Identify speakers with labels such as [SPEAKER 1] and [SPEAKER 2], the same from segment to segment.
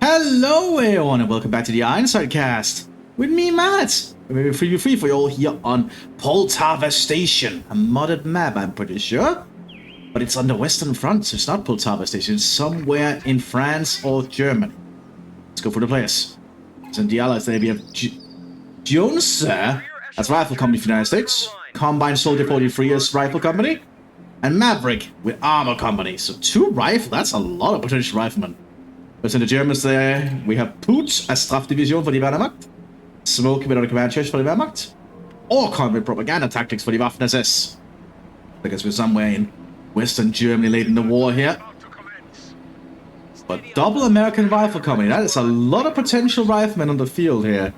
[SPEAKER 1] Hello everyone and welcome back to the Ironside cast with me, Matt. We're free for you all here on Poltava Station, a modded map, I'm pretty sure. But it's on the Western Front, so it's not Poltava Station, it's somewhere in France or Germany. Let's go for the players. So in the allies there we have Jones, that's Rifle Company for the United States, Combine Soldier 43 as Rifle Company, and Maverick with Armor Company. So 2 rifle, that's a lot of potential riflemen. But in the Germans there, we have Put as Strafdivision for the Wehrmacht, Smoke with the Command Church for the Wehrmacht, or Combat Propaganda Tactics for the Waffen-SS. I guess we're somewhere in Western Germany late in the war here. But double American Rifle Company, that is a lot of potential riflemen on the field here.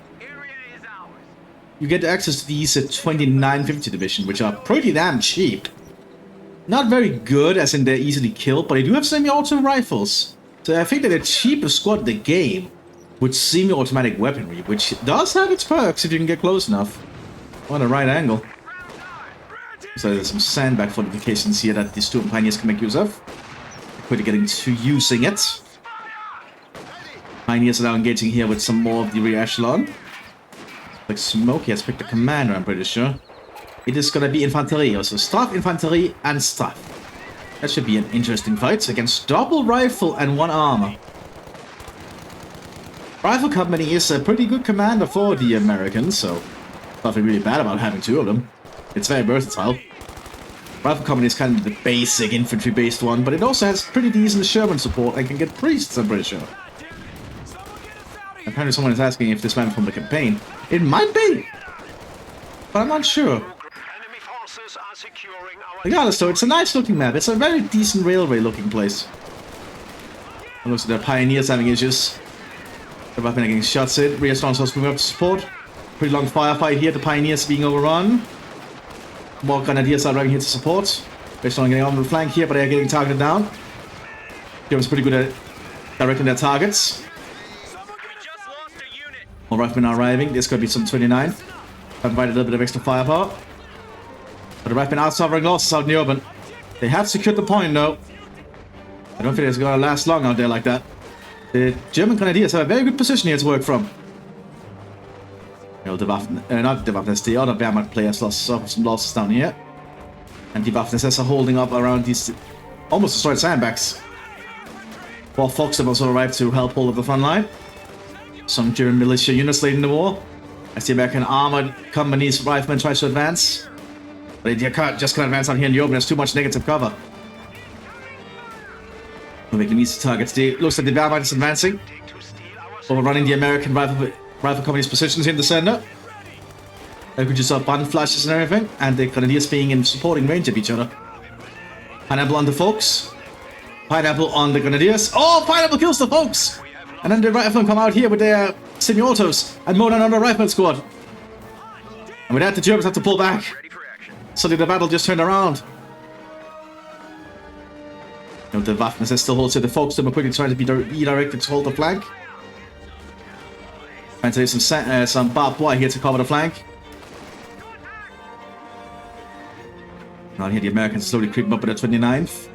[SPEAKER 1] You get access to these 2950 Division, which are pretty damn cheap. Not very good, as in they're easily killed, but they do have semi-auto rifles. So I think they're the cheapest squad in the game with semi-automatic weaponry, which does have its perks if you can get close enough. On the right angle. So there's some sandbag fortifications here that these 2 pioneers can make use of. Quickly getting to using it. Pioneers are now engaging here with some more of the rear echelon. Like Smokey has picked the commander, I'm pretty sure. It is gonna be Infanterie, also Straf, Infanterie, and Straf. That should be an interesting fight against double rifle and 1 armor. Rifle Company is a pretty good commander for the Americans, so nothing really bad about having 2 of them. It's very versatile. Rifle Company is kind of the basic infantry-based one, but it also has pretty decent Sherman support and can get priests, I'm pretty sure. Apparently someone is asking if this man from the campaign. It might be, but I'm not sure. Regardless though, it's a nice looking map. It's a very decent railway looking place. It looks like the pioneers having issues. The weapon getting shots in. Rear Storms also moving up to support. Pretty long firefight here. The pioneers being overrun. More grenadiers are arriving here to support. Rear Storm getting on the flank here, but they're getting targeted down. Germans pretty good at directing their targets. More riflemen are arriving. There's going to be some 29. I've provided a little bit of extra firepower. But the riflemen are suffering losses out in the open. They have secured the point though. I don't think it's going to last long out there like that. The German Grenadiers have a very good position here to work from. You know, the Waffen, not the Waffen, the other Wehrmacht players suffer some losses down here. And the Waffen-SS are holding up around these almost destroyed sandbags. 4 Fox have also arrived to help hold up the front line. Some German militia units late in the war. As the American armored company's riflemen tries to advance. But they just can't advance out here in the open, there's too much negative cover. We're making easy targets. Looks like the Wehrmacht is advancing. Overrunning the American rifle company's positions here in the center. We just saw button flashes and everything, and the Grenadiers being in supporting range of each other. Pineapple on the Folks. Pineapple on the Grenadiers. Oh, Pineapple kills the Folks! And then the riflemen come out here with their semi-autos and mode on the rifleman squad. And with that, the Germans have to pull back. Suddenly the battle just turned around. You know, the Waffen-SS still holds here. The Folks are quickly trying to be redirected to hold the flank. Trying to leave some barbed wire here to cover the flank. Now here the Americans slowly creeping up with the 29th.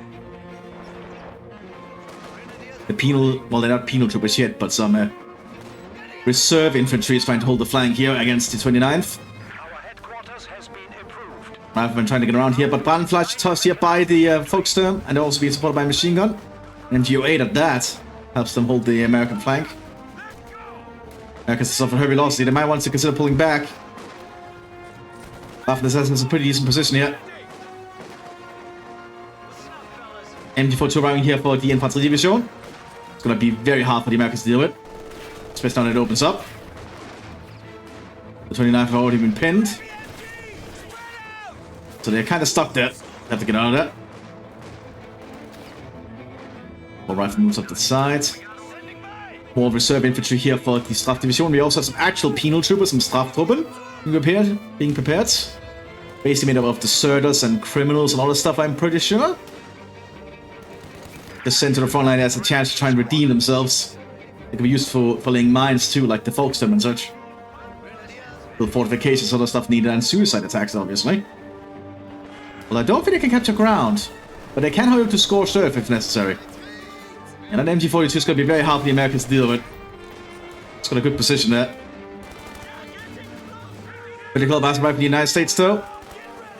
[SPEAKER 1] The penal, well, they're not penal troopers yet, but some reserve infantry is trying to hold the flank here against the 29th. Riflemen trying to get around here, but Brandflash tossed here by the Folksturm, and they're also being supported by a machine gun. And MGO8 at that helps them hold the American flank. Americans suffer heavy losses. They might want to consider pulling back. Waffen-SS is in a pretty decent position here. MG42 arriving here for the Infanterie Division. It's going to be very hard for the Americans to deal with, especially now that it opens up. The 29th have already been pinned. So they're kind of stuck there. They have to get out of there. More rifle moves up to the side. More reserve infantry here for the Straf Division. We also have some actual penal troopers, some Straftruppen being prepared. Basically made up of deserters and criminals and all this stuff, I'm pretty sure. Just sent to the front line as a chance to try and redeem themselves. They can be used for laying mines too, like the Folksturm and such. Build fortifications, other stuff needed, and suicide attacks, obviously. Well, I don't think they can capture ground, but they can hold to scorched earth if necessary. And that MG42 is going to be very hard for the Americans to deal with. It's got a good position there. Critical blast right from the United States though.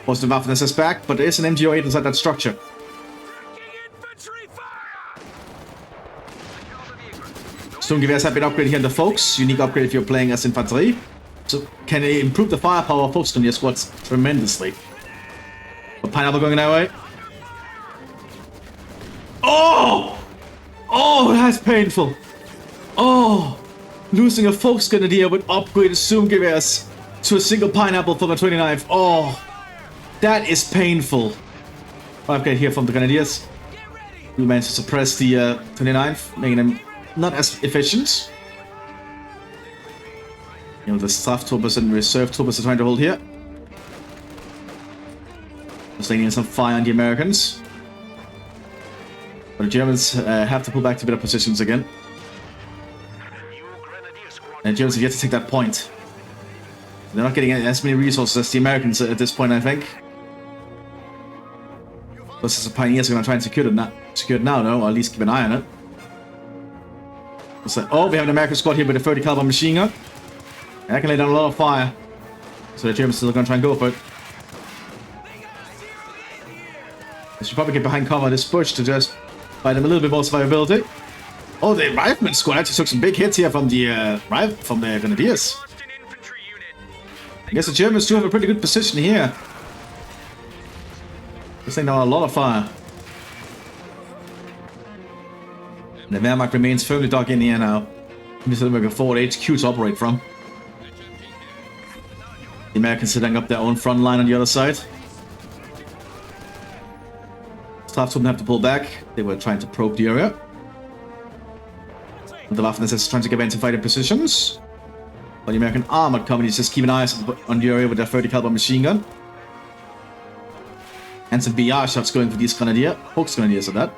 [SPEAKER 1] Most of the Mthis is back, but there is an MG08 inside that structure. Sturmgewehrs have been upgraded here in the Folks. Unique upgrade if you're playing as infantry. So can they improve the firepower of Folks on your squads tremendously. But Pineapple going that way. Oh! Oh, that's painful. Oh! Losing a Folks Grenadier with upgraded Sturmgewehrs to a single Pineapple from the 29th. Oh! That is painful. Upgrade here from the Grenadiers. We managed to suppress the 29th, making them not as efficient. You know, the staff torpors and reserve torpors are trying to hold here. Just laying in some fire on the Americans. But the Germans have to pull back to better positions again. And the Germans have yet to take that point. They're not getting as many resources as the Americans at this point, I think. Plus, the Pioneers are going to try and secure it now, though, or at least keep an eye on it. So, oh, we have an American squad here with a 30 caliber machine gun. And that can lay down a lot of fire. So the Germans are still going to try and go for it. They should probably get behind cover of this bush to just buy them a little bit more survivability. Oh, the Rifleman squad actually took some big hits here from the Grenadiers. I guess the Germans do have a pretty good position here. This thing down a lot of fire. And the Wehrmacht remains firmly dug in here now. Instead of a forward HQ to operate from. The Americans setting up their own front line on the other side. Staff wouldn't have to pull back. They were trying to probe the area. And the Waffen is trying to get into fighting positions. But the American armored companies just keep an eye on the area with their 30 caliber machine gun. And some BR shots going for these Folks Grenadiers at that.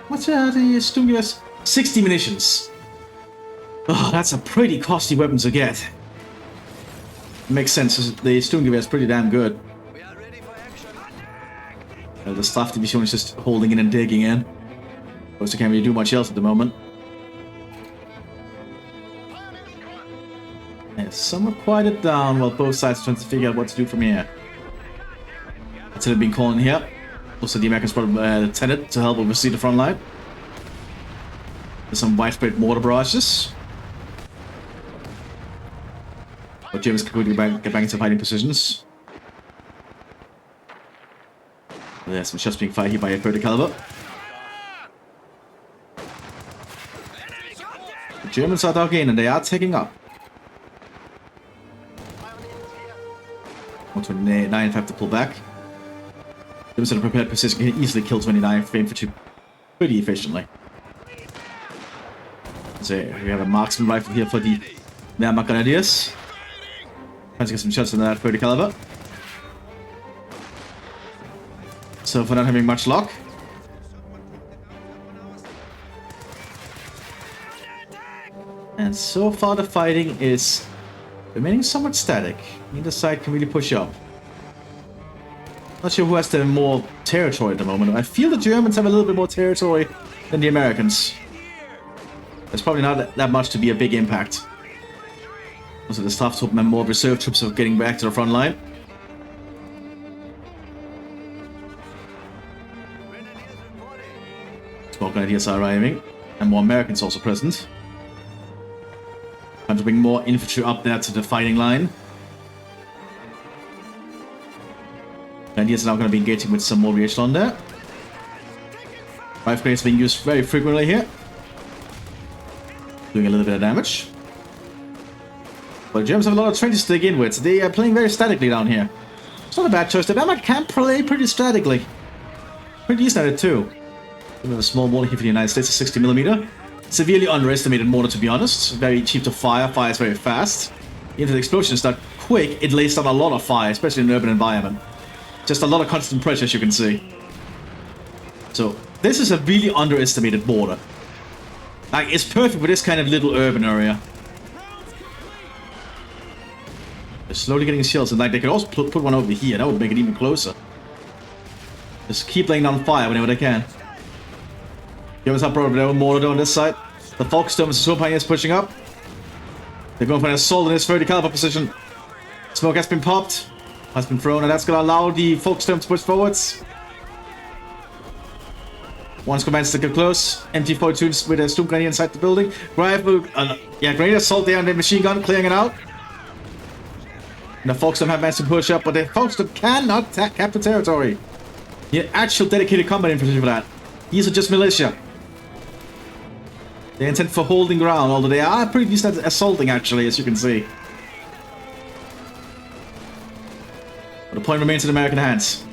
[SPEAKER 1] What's the Sturmgewehrs? 60 munitions. Oh, that's a pretty costly weapon to get. Makes sense. The Sturmgewehr is pretty damn good. The staff division is just holding in and digging in. Because they can't really do much else at the moment. Yeah, some are quieted down while both sides are trying to figure out what to do from here. That's what they've been calling here. Also, the Americans brought Lieutenant to help oversee the front line. There's some widespread mortar barrages. But Germans can quickly get back into hiding positions. There's some shots being fired here by a 30 caliber. The Germans are dug in and they are taking up. 129 have to pull back. Germans in a prepared position can easily kill 29 infantry pretty efficiently. So we have a marksman rifle here for the Wehrmacht Grenadiers. Trying to get some shots on that 30 caliber. So for not having much luck. And so far the fighting is remaining somewhat static. Neither side can really push up. Not sure who has the more territory at the moment. I feel the Germans have a little bit more territory than the Americans. There's probably not that much to be a big impact. Also, the staff troops and more reserve troops are getting back to the front line. More Grenadiers are arriving, and more Americans also present. Trying to bring more infantry up there to the fighting line. Grenadiers are now going to be engaging with some more re-echelon there. Rifle grenades being used very frequently here. Doing a little bit of damage. But the Germans have a lot of trenches to dig in with, so they are playing very statically down here. It's not a bad choice. The Wehrmacht can play pretty statically. Pretty decent at it too. A small mortar here for the United States, a 60mm. Severely underestimated mortar, to be honest. Very cheap to fire, fires very fast. Even if the explosion is not quick, it lays down a lot of fire, especially in an urban environment. Just a lot of constant pressure, as you can see. So, this is a really underestimated mortar. Like, it's perfect for this kind of little urban area. They're slowly getting shells, and like they could also put one over here. That would make it even closer. Just keep laying down fire whenever they can. Germans have brought their own mortar on this side. The Volksturm and Swarm Pioneers pushing up. They're going for an assault in this 30 caliber position. Smoke has been popped. Has been thrown, and that's going to allow the Volksturm to push forwards. Once commands to get close. MT-42s with a Storm Grenadier inside the building. Rifle, Grenadier assault there on the machine gun, clearing it out. And the Volksturm have managed to push up, but the Volksturm cannot capture territory. You need actual dedicated combat infantry for that. These are just militia. They intend for holding ground, although they are pretty decent at assaulting, actually, as you can see. But the point remains in American hands.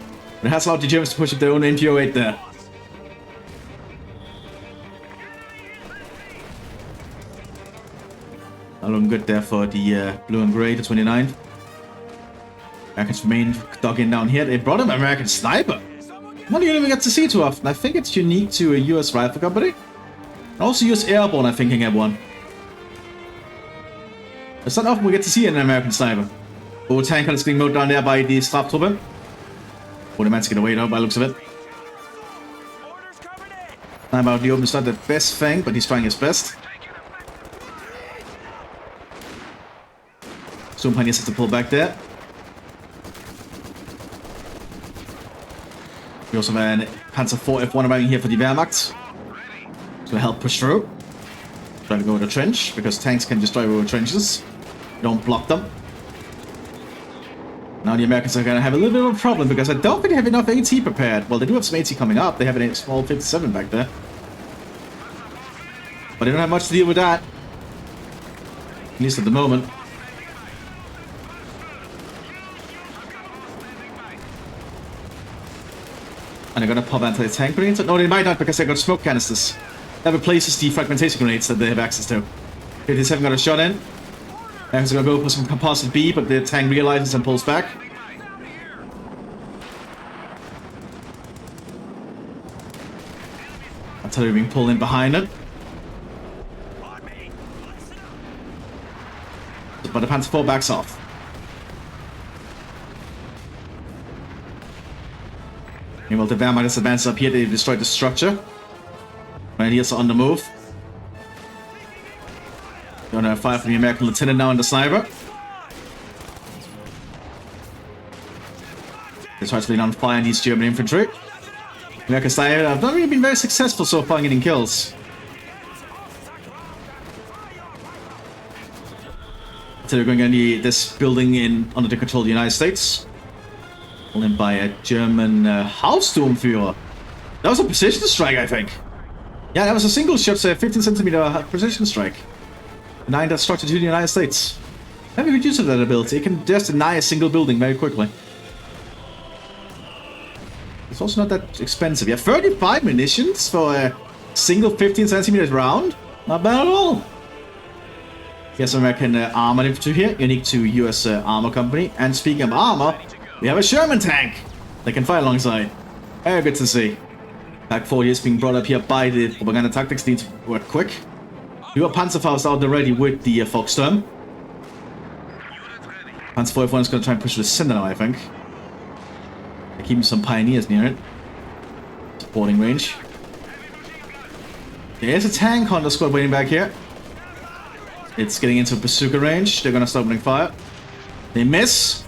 [SPEAKER 1] But it has allowed the Germans to push up their own MPO-8 there. Not looking good there for the blue and grey, the 29th. Americans remain dug in down here. They brought an American sniper. What do you even get to see too often? I think it's unique to a US rifle company. And also US airborne, I think, can get one. It's not often we get to see an American sniper. Oh, tank is getting mowed down there by the Straftrooper. Oh, the man's getting away now by the looks of it. Sniper out the open is not the best thing, but he's trying his best. Storm Pioneers have to pull back there. We also have a Panzer IV F1 arriving here for the Wehrmacht to help push through. Try to go with the trench, because tanks can destroy over trenches. Don't block them. Now the Americans are going to have a little bit of a problem, because I don't think they have enough AT prepared. Well, they do have some AT coming up. They have a small 57 back there. But they don't have much to deal with that. At least at the moment. And they're going to pop anti-tank grenades? No, they might not, because they've got smoke canisters. That replaces the fragmentation grenades that they have access to. 57 got a shot in. Americans are going to go for some composite B, but the tank realizes and pulls back. Artillery being pulled in behind it. But the Panzer IV backs off. Meanwhile, the Wehrmacht has advanced up here. They've destroyed the structure. Grenadiers are on the move. Gonna fire from the American lieutenant now in the sniper. They try to lean on fire on these German infantry. American sniper have not really been very successful so far in getting kills. So they're going to this building under the control of the United States. Pulled in by a German Hausturmführer. That was a precision strike, I think. Yeah, that was a single shot, 15 centimeter precision strike. Denying that structure to the United States. Maybe good use of that ability. It can just deny a single building very quickly. It's also not that expensive. Yeah, 35 munitions for a single 15 centimeters round. Not bad at all. Here's some American armor infantry here, unique to US armor company. And speaking of armor, we have a Sherman tank that can fight alongside. Very good to see. Pack 40 is being brought up here by the propaganda tactics. Need to work quick. We got Panzerfaust out already with the Volksturm. Panzer IV F1 is going to try and push to the center now, I think. They're keeping some pioneers near it. Supporting range. There's a tank Honda squad waiting back here. It's getting into bazooka range. They're going to start opening fire. They miss.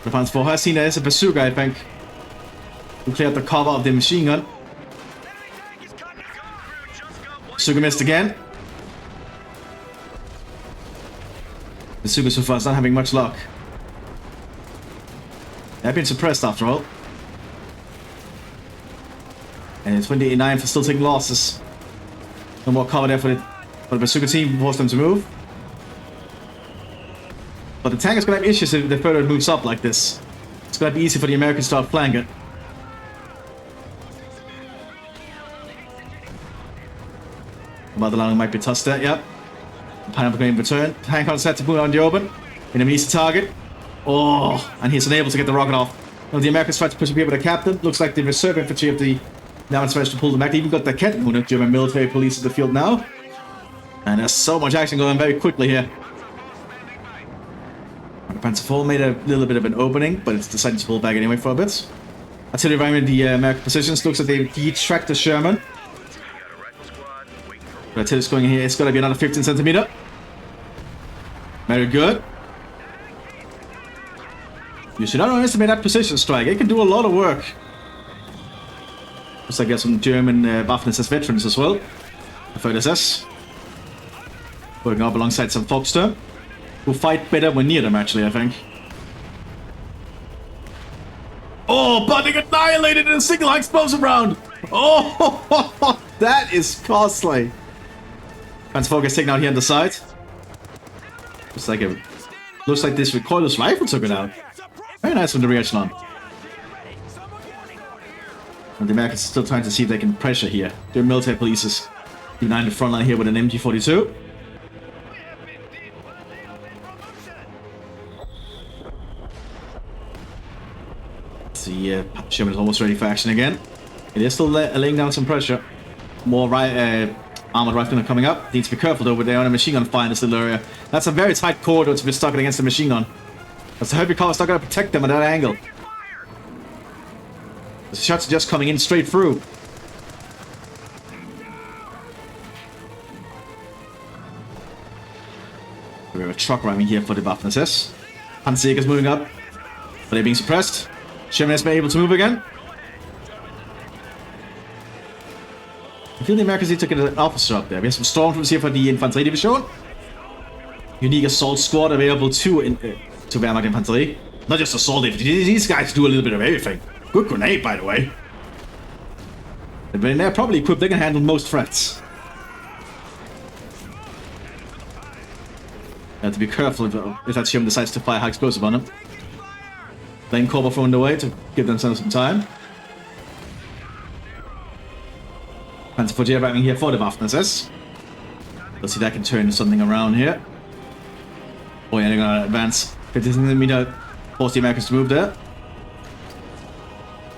[SPEAKER 1] The Panzer IV has seen there's a bazooka, I think. We cleared the cover of the machine gun. Bazooka missed again. Bazooka so far is not having much luck. They've been suppressed after all. And 29 for still taking losses. No more cover there for the bazooka team, force them to move. But the tank is going to have issues if the further it moves up like this. It's going to be easy for the Americans to outflank it. Motherland might be tossed there, yep. Pineapple going in return. Tank on set to move on the open. In a easy target. Oh, and he's unable to get the rocket off. Now the Americans try to push up here with the captain. Looks like the reserve infantry of the now it's managed to pull them back. They even got the Kettenhunde, German military police in the field now. And there's so much action going on very quickly here. The Panzer IV made a little bit of an opening, but it's decided to pull back anyway for a bit. Artillery rifle in the American positions. Looks like they detract the Sherman. The artillery's going in here. It's going to be another 15 centimeter. Very good. You should not underestimate that precision strike. It can do a lot of work. Looks like there's some German Waffen-SS veterans as well. The 3rd working up alongside some Foxter, who fight better when near them, actually, I think. Oh, but they got annihilated in a single explosive round! Oh, that is costly. Panzer gets taken out here on the side. Looks like this recoilless rifle took it out. Very nice from the rear echelon. And the Americans are still trying to see if they can pressure here. Their military polices behind the front line here with an MG42. The Sherman is almost ready for action again. It is still laying down some pressure. More armored riflemen are coming up. Need to be careful though, but they're on a machine gun fire in this little area. That's a very tight corridor to be stuck against the machine gun. That's the heavy cover's not going to protect them at that angle. The shots are just coming in straight through. We have a truck ramming here for the Waffen-SS. Panzer is moving up, but they're being suppressed. Sherman has been able to move again. I feel the Americans need to get an officer up there. We have some stormtroopers here for the Infanterie Division. Unique assault squad available to Wehrmacht Infanterie. Not just assault infantry. These guys do a little bit of everything. Good grenade, by the way. And when they're probably equipped, they can handle most threats. You have to be careful if that Sherman decides to fire high explosive on them. Flame Cobra thrown away to give themselves some time. Panzer IV battling here for the Waffen-SS. Let's see if that can turn something around here. Oh yeah, they're gonna advance 50 centimeter, force the Americans to move there.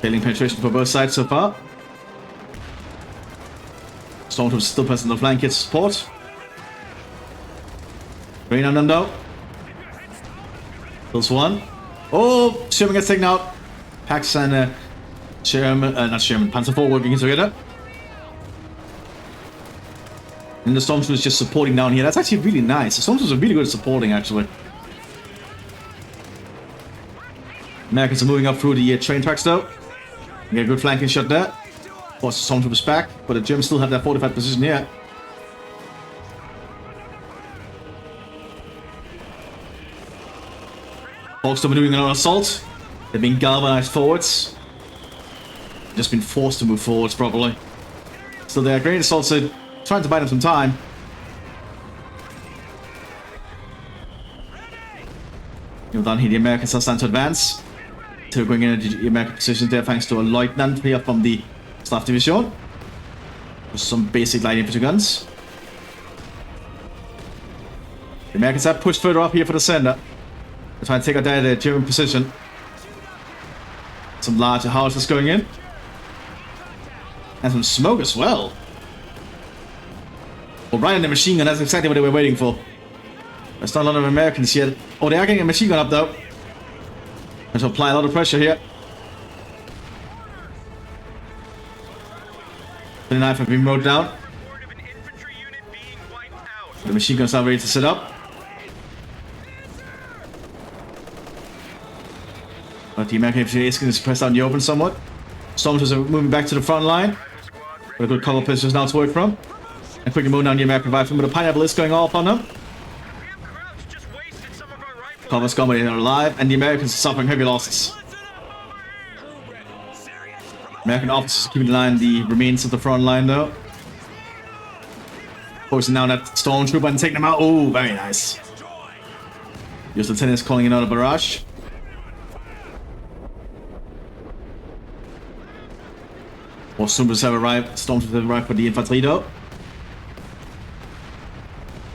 [SPEAKER 1] Failing penetration for both sides so far. Stormtroopers still present on the flank, gets support. Rain on them though. Kills one. Oh, Sherman gets taken out. Pax and Panzer IV working together. And the Stormtroopers is just supporting down here. That's actually really nice. The Stormtroopers are really good at supporting, actually. Americans are moving up through the train tracks, though. You get a good flanking shot there. Force the Stormtroopers back, but the Germans still have their fortified position here. Folks are doing an assault. They're being galvanized forwards. Just been forced to move forwards, probably. So their great assaults are trying to buy them some time. Down here, the Americans are starting to advance. So going in the American positions there, thanks to a lieutenant here from the Staff Division. With some basic light infantry guns. The Americans have pushed further up here for the center. They're trying to take out the German position. Some larger houses going in. And some smoke as well. Well, right in the machine gun, that's exactly what they were waiting for. There's not a lot of Americans yet. Oh, they are getting a machine gun up though. And to apply a lot of pressure here. 29 have been mowed down. The machine guns are ready to set up. But the American infantry is going to press down the open somewhat. Stormtroopers are moving back to the front line. Got a good cover positions now to work from. And quickly move down the American riflemen, but a pineapple is going off on them. Cover's gone, but they're alive, and the Americans are suffering heavy losses. American officers keeping an eye on the remains of the front line, though. Forcing down that stormtrooper and taking them out. Oh, very nice. Your lieutenant is calling in out a barrage. More stormtroopers have arrived. Stormtroopers have arrived for the infantry, though.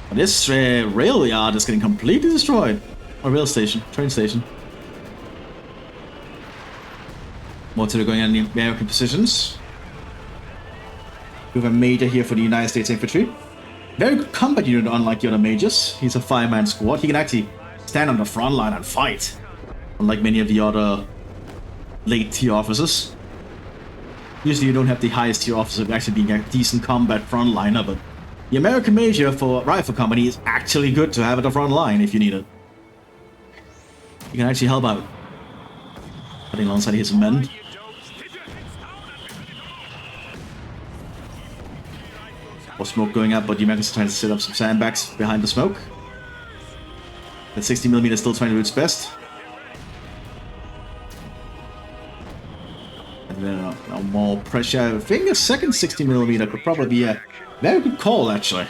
[SPEAKER 1] And this rail yard is getting completely destroyed. Or rail station, train station. More to going on the American positions. We have a major here for the United States Infantry. Very good combat unit, unlike the other majors. He's a 5-man squad. He can actually stand on the front line and fight. Unlike many of the other late tier officers. Usually you don't have the highest tier officer actually being a decent combat frontliner, but the American Major for Rifle Company is actually good to have at the front line if you need it. You can actually help out. I think alongside his men. More smoke going up, but the Americans are trying to set up some sandbags behind the smoke. That 60mm is still trying to do its best. And then now more pressure. I think a second 60mm could probably be a very good call, actually.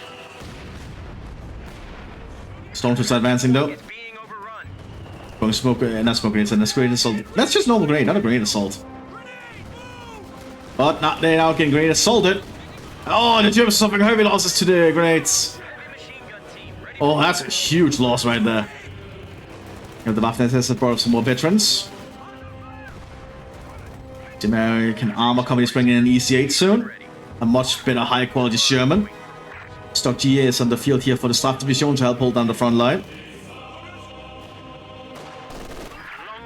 [SPEAKER 1] Stormtroopers advancing though. Going smoke, not smoke grenades, and that's grenade assault. That's just normal grenade, not a grenade assault. But not they now getting grenade assaulted. Oh, the Germans suffering heavy losses to the grenades. Oh, that's a huge loss right there. And the Mthis has brought up some more veterans. The American Armor Company is bringing in an EC-8 soon. A much better, high quality Sherman. Stock GA is on the field here for the Staff Division to help hold down the front line.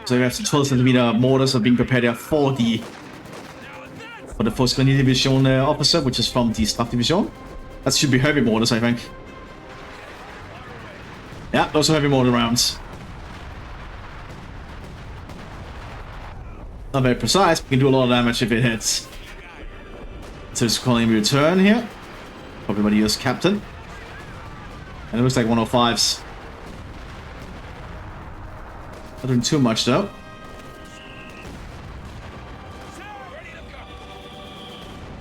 [SPEAKER 1] So we have some 12cm mortars are being prepared here for the 1st Grenadier Division officer, which is from the Staff Division. That should be heavy mortars, I think. Yeah, those are heavy mortar rounds. Not very precise, but can do a lot of damage if it hits. So it's calling me return here. Probably by the US captain. And it looks like 105s. Not doing too much though.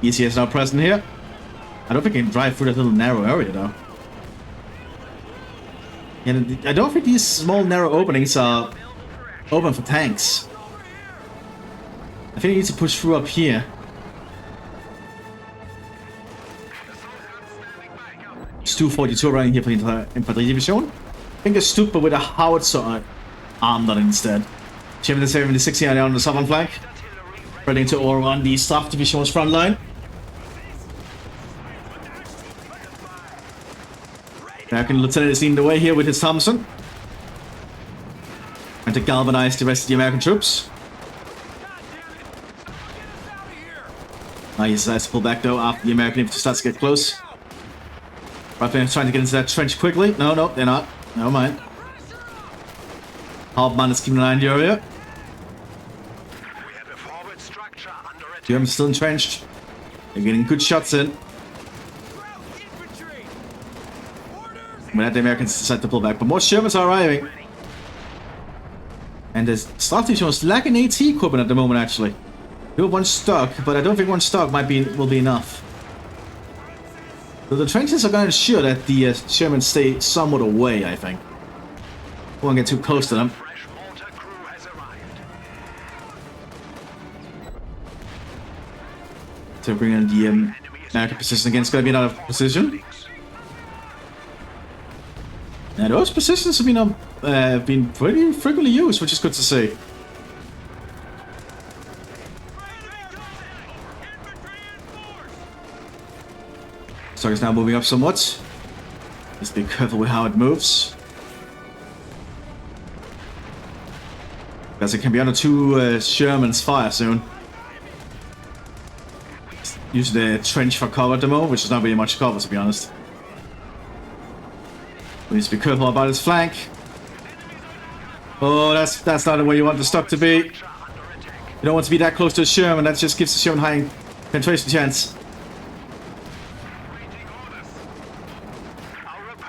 [SPEAKER 1] EC is now present here. I don't think I can drive through that little narrow area though. And I don't think these small narrow openings are open for tanks. I think I need to push through up here. It's 242 running here for the entire Infantry Division. I think a Stupa with a howitzer armed on it instead. Chairman the 76 here on the southern flank. Ready to overrun the Staff Division's front line. American Lieutenant is leading the way here with his Thompson. Trying to galvanize the rest of the American troops. Now he decides to pull back though after the American infantry starts to get close. Riflemen trying to get into that trench quickly. No, they're not. Never mind. Hauptmann is keeping an eye on the area. Germans still entrenched. They're getting good shots in. When that the Americans decide to pull back, but more Shermans are arriving. And the Staff Division is lacking AT equipment at the moment, actually. We have one stock, but I don't think one stock will be enough. So the trenches are going to ensure that the Shermans stay somewhat away, I think. Won't get too close to them. To bring in the American position again, it's going to be another position. And those positions have been pretty frequently used, which is good to see. Stock is now moving up somewhat. Just be careful with how it moves. Because it can be under two Sherman's fire soon. Use the trench for cover at the moment, which is not really much cover, to be honest. We need to be careful about his flank. Oh, that's not the way you want the stock to be. You don't want to be that close to a Sherman. That just gives the Sherman high penetration chance.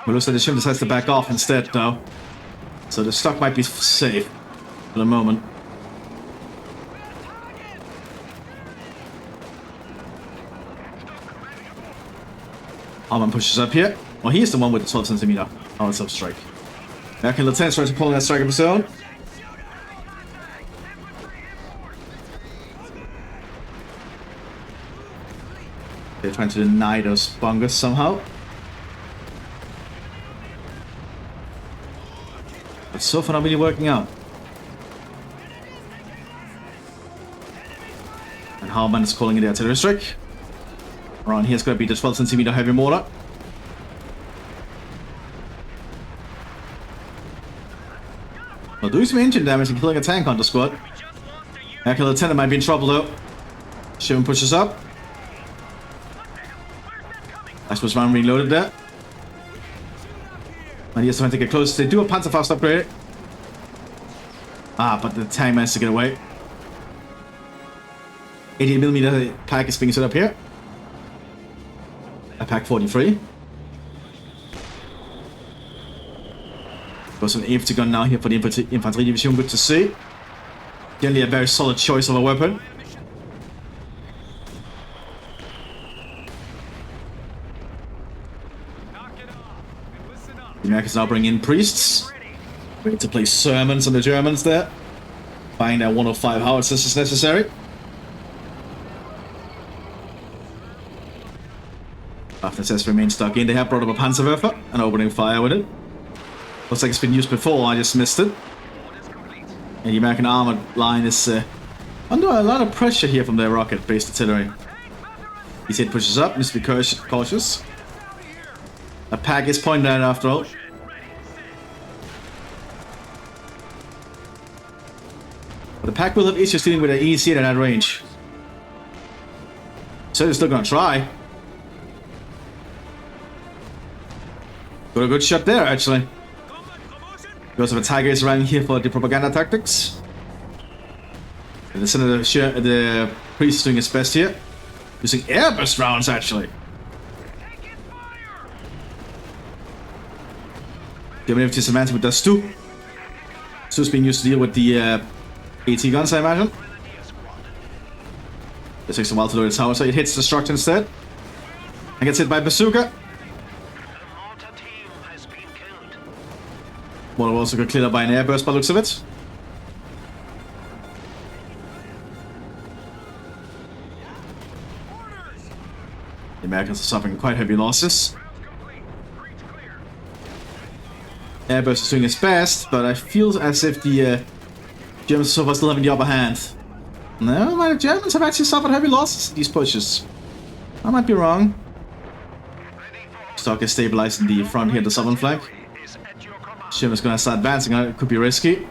[SPEAKER 1] It looks like the Sherman decides to back off instead, though. So the stock might be safe for the moment. Arman pushes up here. Well, he's the one with the 12cm. Oh, it's up strike. American Lieutenant tries to pull in that strike of his own. They're trying to deny those bungers somehow. But so far not really working out. And Harman is calling in the artillery strike. Around here's going to be the 12cm heavy mortar. Well, doing some engine damage and killing a tank on the squad. American lieutenant might be in trouble though. Sherman pushes up. I suppose round reloaded there. And he's trying to get close. They do a Panzerfaust upgrade. Ah, but the tank managed to get away. 88mm pack is being set up here. A pack 43. Got some infantry gun now here for the infantry division. Good to see. Generally a very solid choice of a weapon. The Americans now bring in priests. Ready to play sermons on the Germans there. Find out 105 howitzers is necessary. Mthis remains stuck in. They have brought up a Panzerwerfer and opening fire with it. Looks like it's been used before, I just missed it. And the American armored line is under a lot of pressure here from their rocket-based artillery. He said pushes up, needs to be cautious. A pack is pointed at after all. But the pack will have issues dealing with an EC at that range. So they're still gonna try. Got a good shot there, actually. Because of a Tiger is around here for the propaganda tactics. And the priest is doing his best here. Using airburst rounds, actually. German Mthis advancing with the Stu. Stu's being used to deal with the AT guns, I imagine. It takes a while to load its tower, so it hits the structure instead. And gets hit by bazooka. One also got cleared up by an airburst by the looks of it. The Americans are suffering quite heavy losses. Airburst is doing its best, but I feel as if the Germans so far still having the upper hand. No, the Germans have actually suffered heavy losses in these pushes. I might be wrong. Stock is stabilizing the front here, the southern flank. Sherman's gonna start advancing, it could be risky.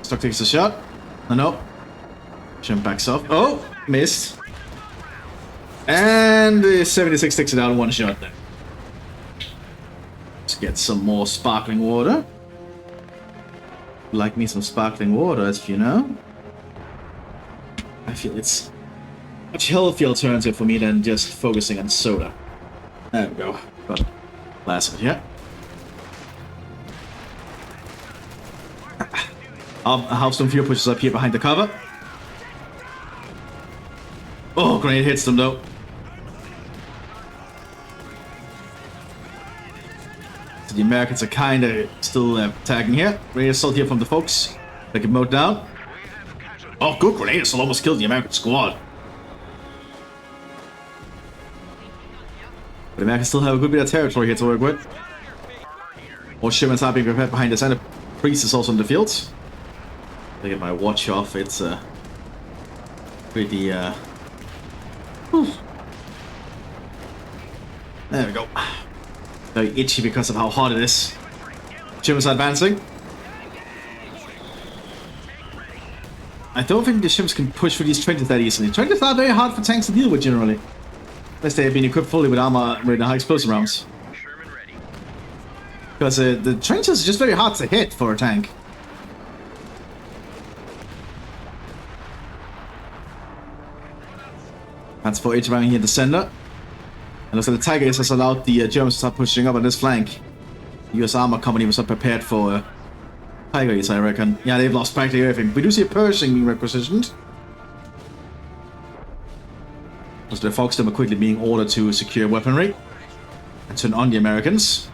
[SPEAKER 1] Stock takes a shot. No. Sherman backs off. Oh, missed. And the 76 takes it out in one shot there. Let's get some more sparkling water. Like me some sparkling water, as you know. I feel it's a much healthier alternative for me than just focusing on soda. There we go. Got a glass of it here. Halfstone Fury pushes up here behind the cover. Oh, grenade hits them though. So the Americans are kind of still tagging here. Grenade assault here from the folks. They can mowed down. Oh, good grenade assault almost killed the American squad. But the Americans still have a good bit of territory here to work with. More Shermans are being prepared behind the center. Priest is also in the field. I get my watch off, it's pretty whew. There we go. Very itchy because of how hot it is. Germans are advancing. I don't think the ships can push through these trenches that easily. Trenches are very hard for tanks to deal with generally. Unless they have been equipped fully with armor with high explosive rounds. Because the trenches are just very hard to hit for a tank. That's for H around here in the center. And looks like the Tiger has allowed the Germans to start pushing up on this flank. The US Armor Company was not prepared for Tiger Ace, I reckon. Yeah, they've lost practically everything. We do see a Pershing being requisitioned. So the Foxdom are quickly being ordered to secure weaponry and turn on the Americans.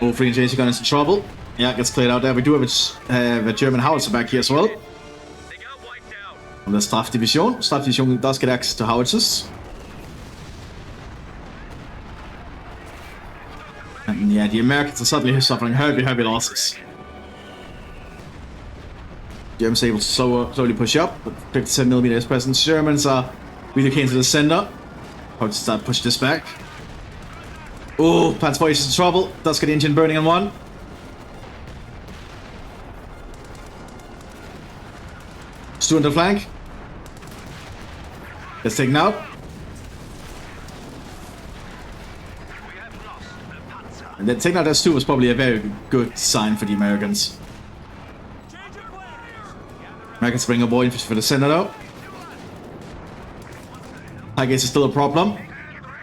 [SPEAKER 1] All three and JC gun is in trouble. Yeah, it gets cleared out there. We do have a German howitzer back here as well. From the Staff Division. Staff Division does get access to howitzers. And yeah, the Americans are suddenly suffering heavy losses. Germans are able to slowly push up, but 57mm is present. Germans are relocating to the center. How to start push this back. Oh, Panzer IV is in trouble. Does get the engine burning on one. Stu on the flank. Let's take now. And then taking out S2 was probably a very good sign for the Americans. Americans bring a boy infantry for the center though. I guess it's still a problem.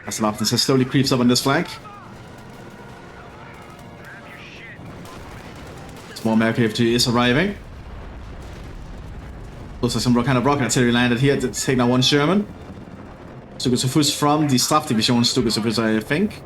[SPEAKER 1] As the Mthis slowly creeps up on this flank. Small American infantry is arriving. Looks like some kind of rocket artillery landed here to take now one Sherman. Stukas from the staff division, Stukas, I think.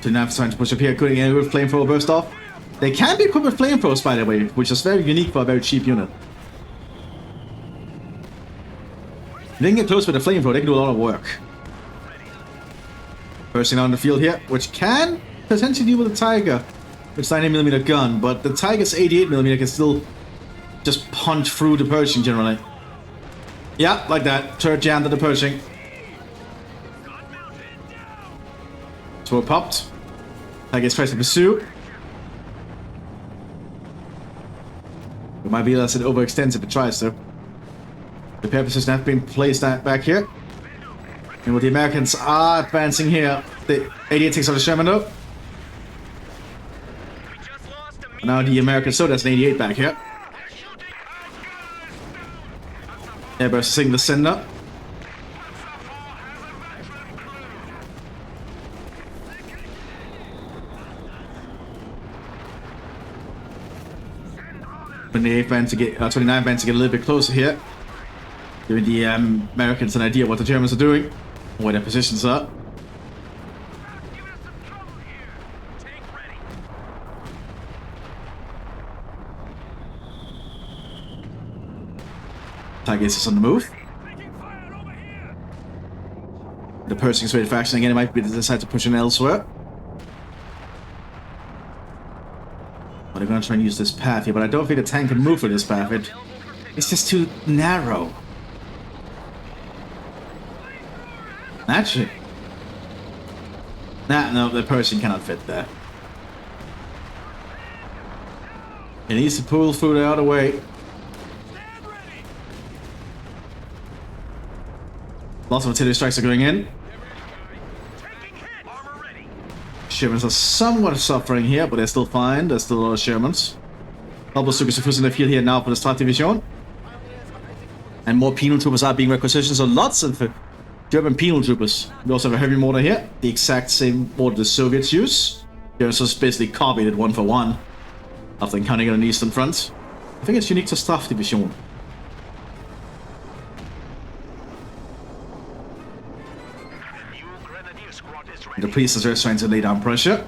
[SPEAKER 1] So now trying to push up here, couldn't get with flamethrower burst off. They can be equipped with flamethrowers, by the way, which is very unique for a very cheap unit. If they can get close with a flamethrower, they can do a lot of work. Bursting on the field here, which can potentially deal with the Tiger, which is 90mm gun, but the Tiger's 88mm can still just punch through the Pershing generally. Yeah, like that. Turret jammed at the Pershing. Throw popped. Tiger tries to pursue. It might be less than overextends if it tries to. The repair position has been placed back here. And what the Americans are advancing here, the 88 takes out the Sherman though. Now the Americans, so that's an 88 back here. They're bursting the center. When the 8 band to get 29 band to get a little bit closer here, giving the Americans an idea what the Germans are doing, where their positions are. Tigers is on the move. The Pershing's ready for action again. It might be they decide to push in elsewhere. But they're going to try and use this path here, but I don't think the tank can move for this path. It's just too narrow. Actually. Nah, no, the Pershing cannot fit there. It needs to pull through the other way. Lots of artillery strikes are going in. Shermans are somewhat suffering here, but they're still fine. There's still a lot of Shermans. Double Stukas in the field here now for the Strat Division. And more penal troopers are being requisitioned, so lots of German penal troopers. We also have a heavy mortar here, the exact same mortar the Soviets use. Germans just basically copied it one for one after encountering it on the Eastern Front. I think it's unique to Staff Division. The priest is trying to lay down pressure.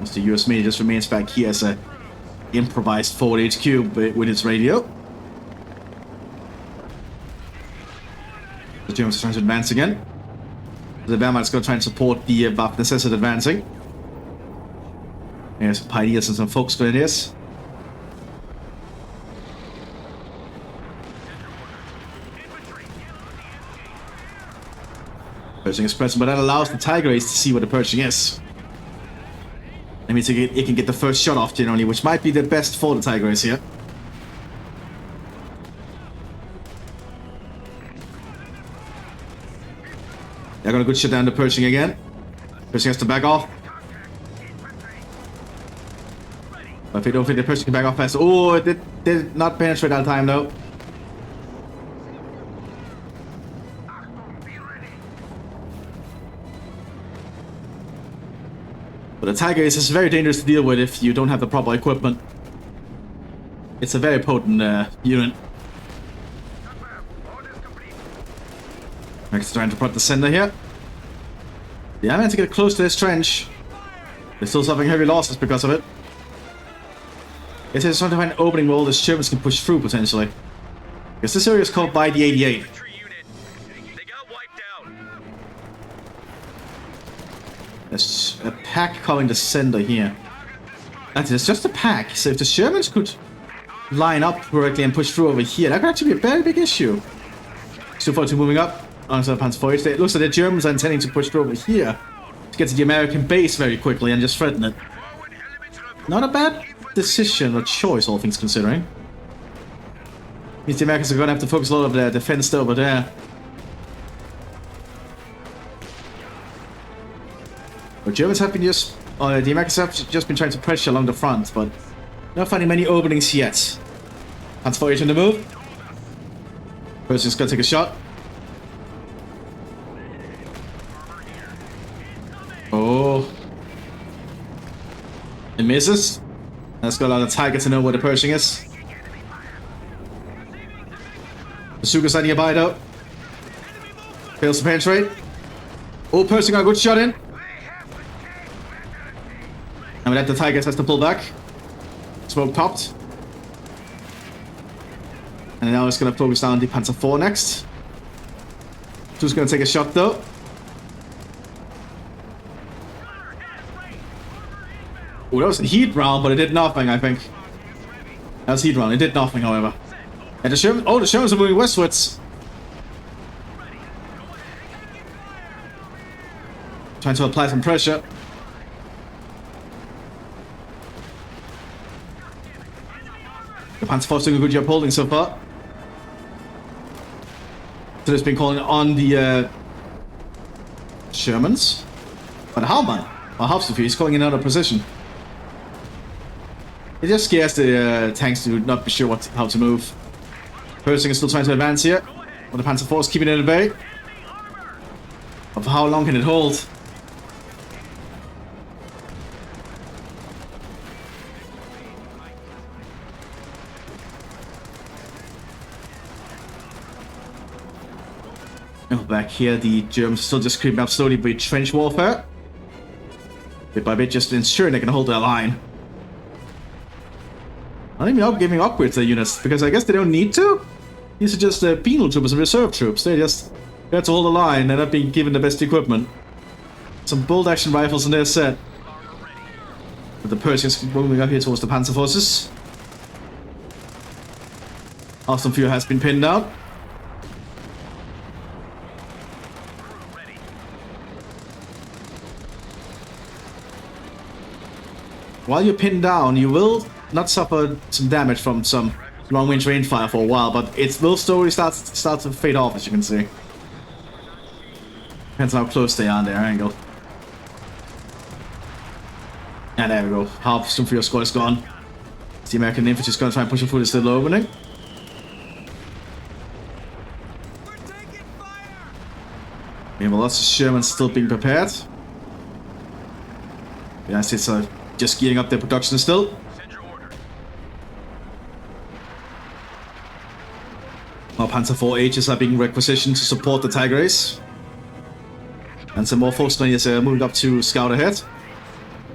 [SPEAKER 1] As the US Media just remains back here as a improvised forward HQ with its radio. The Germans are trying to advance again. The Wehrmacht's going to try and support the Mthis advancing. There's some pioneers and some folk grenadiers. Pershing is present, but that allows the Tiger Ace to see where the Pershing is. That means it can get the first shot off generally, which might be the best for the Tiger Ace here. They're gonna good shut down the Pershing again. Pershing has to back off. But if they don't think the Pershing can back off fast. Oh, it did not penetrate that time though. But the Tiger is very dangerous to deal with if you don't have the proper equipment. It's a very potent unit. Max trying to protect the center here. The Allies to get close to this trench. They're still suffering heavy losses because of it. It's just trying to find an opening where all the Germans can push through potentially. Because this area is called by the 88. There's a pack coming to center here. That is just a pack, so if the Shermans could line up correctly and push through over here, that could actually be a very big issue. Stu 42 moving up onto the Panzer IV. It looks like the Germans are intending to push through over here to get to the American base very quickly and just threaten it. Not a bad decision or choice, all things considering. Means the Americans are going to have to focus a lot of their defense over there. The Germans have been the Americans have just been trying to pressure along the front, but not finding many openings yet. Panzer IV on the move. Person's gonna take a shot. Oh. It misses. That's got a lot of Tiger to know where the Pershing is. Bazooka's not nearby though. Fails to penetrate. Oh, Pershing got a good shot in. And with that, the Tigers has to pull back. Smoke popped. And now it's going to focus down on the Panzer IV next. Who's going to take a shot though? Oh, that was a heat round, but it did nothing, I think. That was a heat round, it did nothing, however. And the Shermans, oh, the Shermans are moving westwards. Trying to apply some pressure. The Panzer IV doing a good job holding so far. So it's been calling on the Shermans. But Hauptmann, or Hauptstufel, he's calling in another position. It just scares the tanks to not be sure how to move. Pershing is still trying to advance here. But the Panzer IV is keeping it at bay. But for how long can it hold? Back here, the Germans are still just creeping up slowly with trench warfare. Bit by bit, just ensuring they can hold their line. Not even giving upgrades to their units, because I guess they don't need to. These are just penal troopers and reserve troops. They just got to hold the line. They're not being given the best equipment. Some bolt action rifles in their set. But the Persians moving up here towards the Panzer forces. Austin Fuhrer has been pinned down. While you're pinned down, you will not suffer some damage from some long-range range fire for a while, but it will slowly start to fade off, as you can see. Depends on how close they are on their angle. And there we go. Half some of your squad is gone. The American infantry is going to try and push through this little opening. We have lots of Shermans still being prepared. The United States are just gearing up their production still. More Panzer IV Hs are being requisitioned to support the Tiger Ace. And some more Volkswagen is moving up to scout ahead.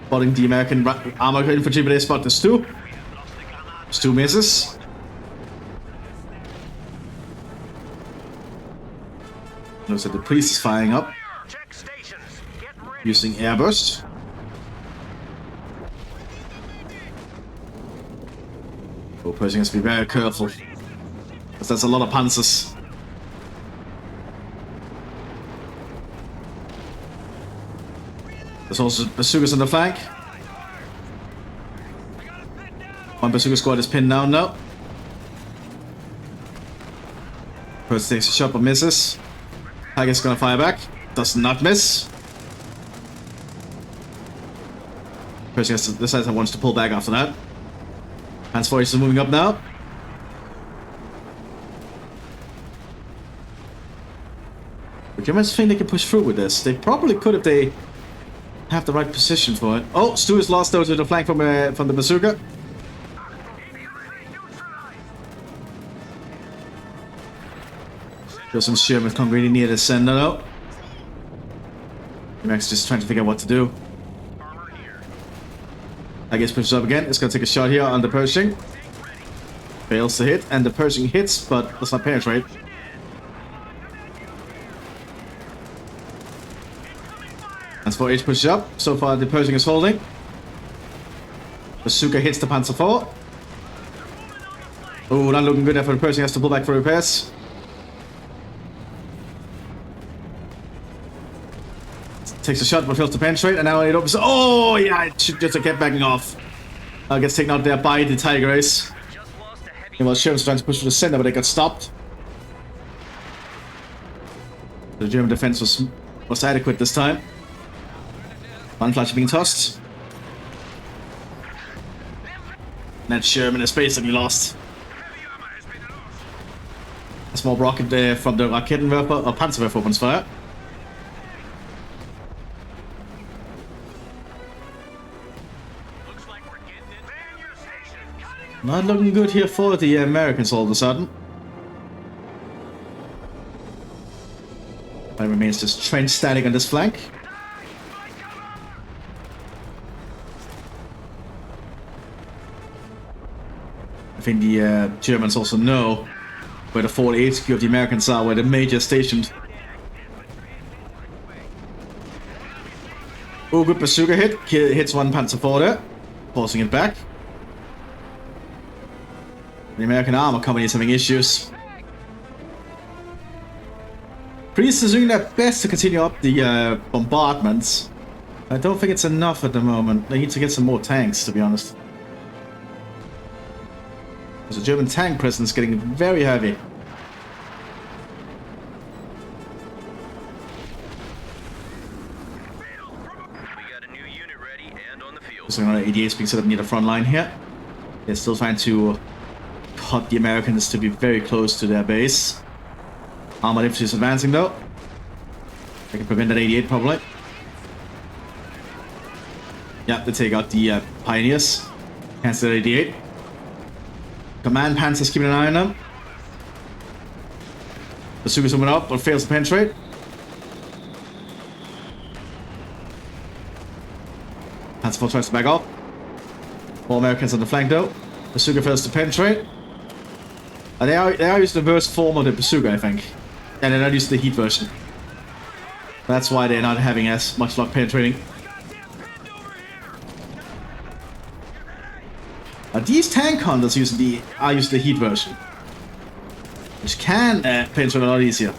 [SPEAKER 1] Spotting the American armored infantry, but they spot the Stu. Stu misses. Looks like the priest is firing up. Using airburst. Oh, Pershing has to be very careful. Because there's a lot of panzers. There's also bazookas on the flank. One bazooka squad is pinned down now. Pershing takes a shot but misses. Tiger's gonna fire back. Does not miss. Pershing decides he wants to pull back after that. Panzer IV is moving up now. The Germans think they can push through with this. They probably could if they have the right position for it. Oh, Stu is lost though to the flank from the bazooka. There's some Shermans come really near the center though. Max just trying to figure out what to do. I guess pushes up again. It's gonna take a shot here on the Pershing. Fails to hit, and the Pershing hits, but does not penetrate. As for H pushes up, so far the Pershing is holding. Bazooka hits the Panzer IV. Oh, not looking good there for the person. He has to pull back for repairs. Takes a shot but fails to penetrate, and now it opens. Oh, yeah, it should just have kept backing off. Gets taken out there by the Tiger Ace. Well, Sherman's trying to push to the center, but they got stopped. The German defense was adequate this time. One flash being tossed. And that Sherman is basically lost. A small rocket there from the Raketenwerfer or Panzerwerfer opens fire. Not looking good here for the Americans all of a sudden. But it remains just trench static on this flank. I think the Germans also know where the forward HQ of the Americans are, where the major is stationed. Oh, good bazooka hit. Hits one Panzer IV there, forcing it back. The American armor company is having issues. Priests is doing their best to continue up the bombardments. I don't think it's enough at the moment. They need to get some more tanks, to be honest. There's a German tank presence getting very heavy.
[SPEAKER 2] We got a new unit ready and on the field.
[SPEAKER 1] There's another 88s being set up near the front line here. They're still trying to cut the Americans to be very close to their base. Armored infantry is advancing though. They can prevent that 88 probably. Yeah, they take out the Pioneers. Cancel that 88. Command Panzer's keeping an eye on them. Bazooka's moving up, but fails to penetrate. Panzer IV tries to back up. 4 Americans on the flank though. Bazooka fails to penetrate. They are using the worst form of the bazooka, I think. And they're not using the heat version. That's why they're not having as much luck penetrating. These tank hunters are using the heat version, which can penetrate a lot easier.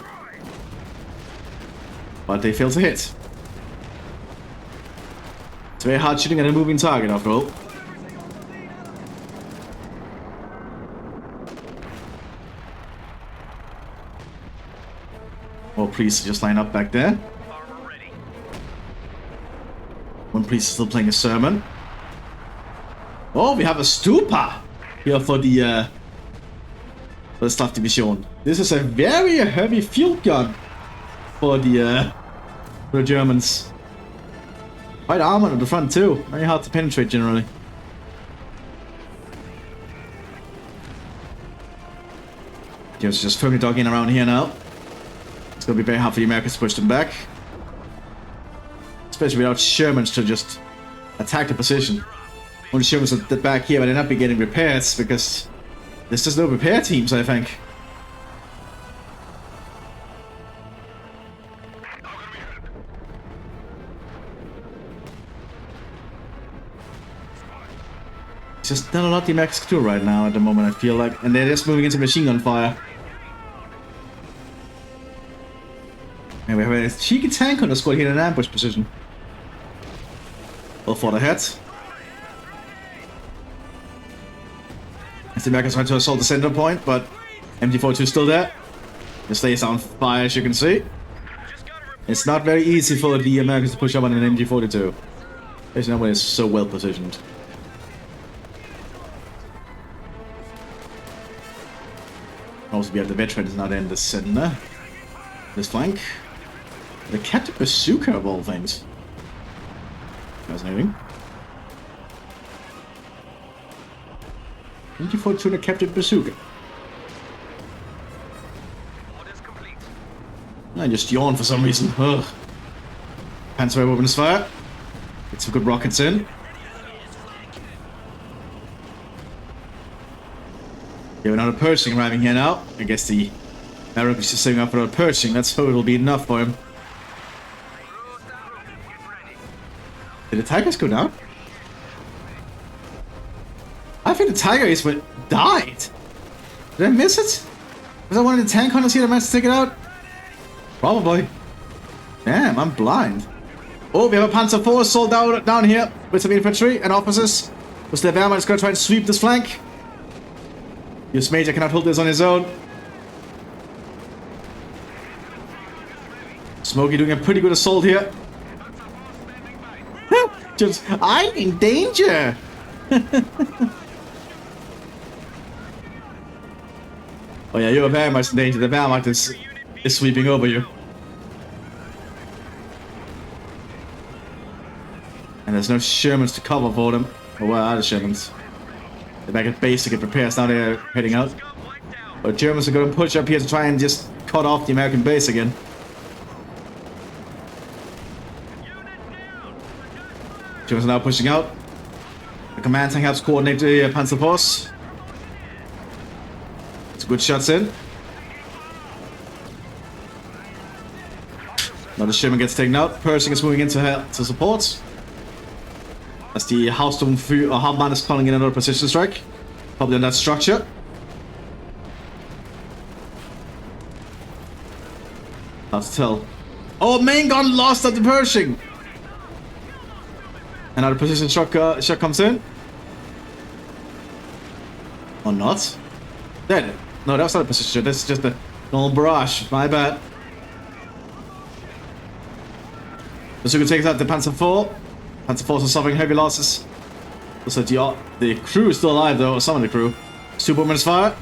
[SPEAKER 1] But they fail to hit. It's very hard shooting at a moving target after all. More priests just line up back there. One priest is still playing a sermon. Oh, we have a stupa here for the Staff Division. This is a very heavy field gun for the Germans. Quite armored at the front too. Very hard to penetrate generally. Just firmly dug in around here now. It's going to be very hard for the Americans to push them back. Especially without Shermans to just attack the position. Only Shermans at the back here, but they're not be getting repairs because there's just no repair teams, I think. It's just not a lot the Americans can do right now at the moment, I feel like. And they're just moving into machine gun fire. And we have a cheeky tank on the squad here in an ambush position. Well fought ahead. As the Americans try to assault the center point, but MG42 is still there. The stays on fire, as you can see. It's not very easy for the Americans to push up on an MG42. Especially now when it's so well positioned. Also, we have the veterans now in the center. This flank. The captive bazooka of all things. Fascinating. 24 and a captive bazooka. I just yawned for some reason. Ugh. Panzer opens fire. Get some good rockets in. We have another Pershing arriving here now. I guess the Americans is setting up for a Pershing. That's how it'll be enough for him. Did the Tigers go down? Tiger is, but died. Did I miss it? Was that one of the tank hunters here that managed to take it out? Probably. Damn, I'm blind. Oh, we have a Panzer IV assault down here with some infantry and officers. Was the Wehrmann is going to try and sweep this flank. US Major cannot hold this on his own. Smokey doing a pretty good assault here. Just, I'm in danger. Oh yeah, you're very much in danger. The Wehrmacht is sweeping over you. And there's no Shermans to cover for them. Or where are the Shermans? They're back at base to get repairs. Now they're heading out. But Germans are going to push up here to try and just cut off the American base again. Germans are now pushing out. The command tank helps coordinate the Panzer force. It's good shots in. Now the Sherman gets taken out. Pershing is moving into her to support. As the Hauptmann is calling in another precision strike. Probably on that structure. Hard to tell. Oh, main gun lost at the Pershing! Another precision shot comes in. Or not. There. No, that was not a precision shot. That's just a normal barrage. My bad. Bazooka takes out the Panzer IV. Panzer IV is suffering heavy losses. Looks like the crew is still alive though, or some of the crew. Superman's fire.